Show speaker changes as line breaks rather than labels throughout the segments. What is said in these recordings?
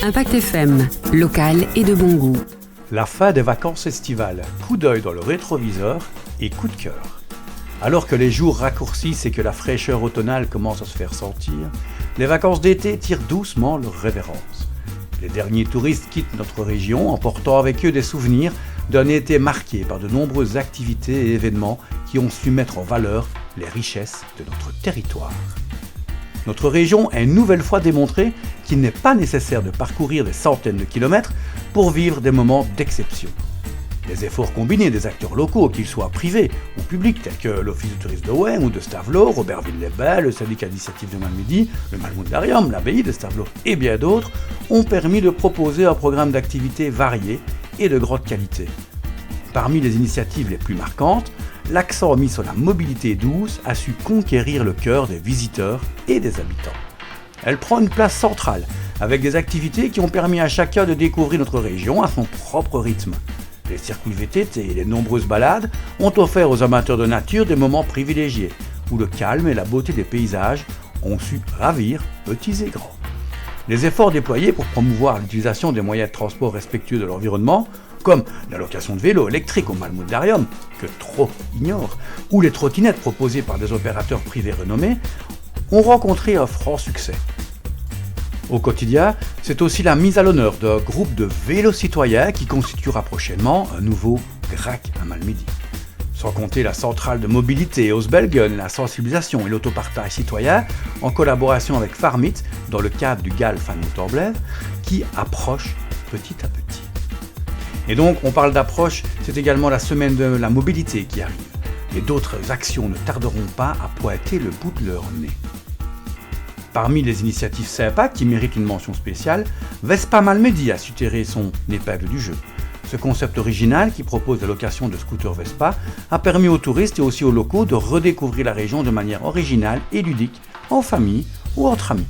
Impact FM, local et de bon goût.
La fin des vacances estivales, coup d'œil dans le rétroviseur et coup de cœur. Alors que les jours raccourcissent et que la fraîcheur automnale commence à se faire sentir, les vacances d'été tirent doucement leur révérence. Les derniers touristes quittent notre région en portant avec eux des souvenirs d'un été marqué par de nombreuses activités et événements qui ont su mettre en valeur les richesses de notre territoire. Notre région a une nouvelle fois démontré qu'il n'est pas nécessaire de parcourir des centaines de kilomètres pour vivre des moments d'exception. Les efforts combinés des acteurs locaux, qu'ils soient privés ou publics, tels que l'Office de tourisme de Wem ou de Stavelot, Robertville-les-Bains, le syndicat d'initiative de Malmedy, le Malmundarium, l'abbaye de Stavelot et bien d'autres, ont permis de proposer un programme d'activités varié et de grande qualité. Parmi les initiatives les plus marquantes, l'accent mis sur la mobilité douce a su conquérir le cœur des visiteurs et des habitants. Elle prend une place centrale, avec des activités qui ont permis à chacun de découvrir notre région à son propre rythme. Les circuits VTT et les nombreuses balades ont offert aux amateurs de nature des moments privilégiés, où le calme et la beauté des paysages ont su ravir petits et grands. Les efforts déployés pour promouvoir l'utilisation des moyens de transport respectueux de l'environnement, comme la location de vélos électriques au Malmundarium, que trop ignorent, ou les trottinettes proposées par des opérateurs privés renommés, ont rencontré un franc succès. Au quotidien, c'est aussi la mise à l'honneur d'un groupe de vélos citoyens qui constituera prochainement un nouveau GRAC à Malmedy. Sans compter la centrale de mobilité Osbelgen, la sensibilisation et l'autopartage citoyen, en collaboration avec Farmit, dans le cadre du GAL Fan Motorblev, qui approche petit à petit. Et donc, on parle d'approche, c'est également la semaine de la mobilité qui arrive. Et d'autres actions ne tarderont pas à pointer le bout de leur nez. Parmi les initiatives sympas qui méritent une mention spéciale, Vespa Malmedy a su tirer son épingle du jeu. Ce concept original, qui propose la location de scooters Vespa, a permis aux touristes et aussi aux locaux de redécouvrir la région de manière originale et ludique, en famille ou entre amis.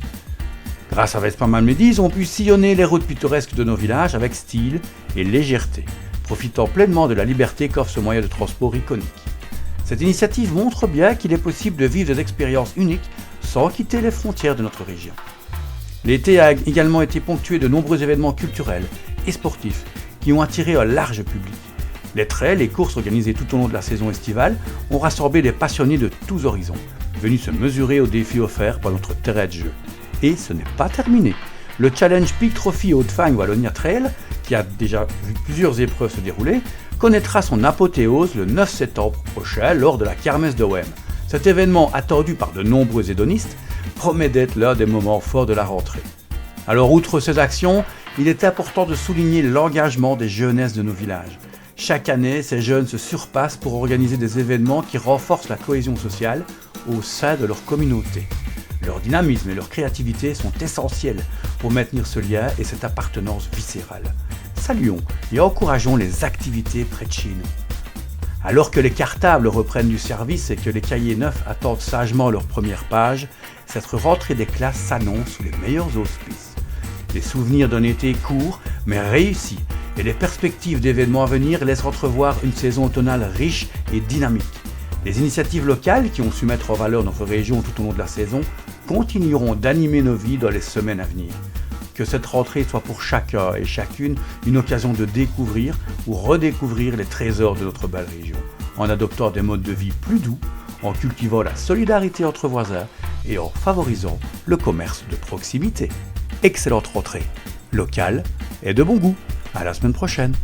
Grâce à Vespa Malmedy, ils ont pu sillonner les routes pittoresques de nos villages avec style et légèreté, profitant pleinement de la liberté qu'offre ce moyen de transport iconique. Cette initiative montre bien qu'il est possible de vivre des expériences uniques sans quitter les frontières de notre région. L'été a également été ponctué de nombreux événements culturels et sportifs qui ont attiré un large public. Les trails et courses organisées tout au long de la saison estivale ont rassemblé des passionnés de tous horizons, venus se mesurer aux défis offerts par notre terrain de jeu. Et ce n'est pas terminé. Le Challenge Peak Trophy Haute-Fagne Wallonia Trail, qui a déjà vu plusieurs épreuves se dérouler, connaîtra son apothéose le 9 septembre prochain lors de la Kermesse de Wem. Cet événement, attendu par de nombreux hédonistes, promet d'être l'un des moments forts de la rentrée. Alors, outre ces actions, il est important de souligner l'engagement des jeunesses de nos villages. Chaque année, ces jeunes se surpassent pour organiser des événements qui renforcent la cohésion sociale au sein de leur communauté. Leur dynamisme et leur créativité sont essentiels pour maintenir ce lien et cette appartenance viscérale. Saluons et encourageons les activités près de chez nous. Alors que les cartables reprennent du service et que les cahiers neufs attendent sagement leur première page, cette rentrée des classes s'annonce sous les meilleurs auspices. Les souvenirs d'un été court mais réussi et les perspectives d'événements à venir laissent entrevoir une saison automnale riche et dynamique. Les initiatives locales qui ont su mettre en valeur notre région tout au long de la saison continueront d'animer nos vies dans les semaines à venir. Que cette rentrée soit pour chacun et chacune une occasion de découvrir ou redécouvrir les trésors de notre belle région, en adoptant des modes de vie plus doux, en cultivant la solidarité entre voisins et en favorisant le commerce de proximité. Excellente rentrée, locale et de bon goût. À la semaine prochaine.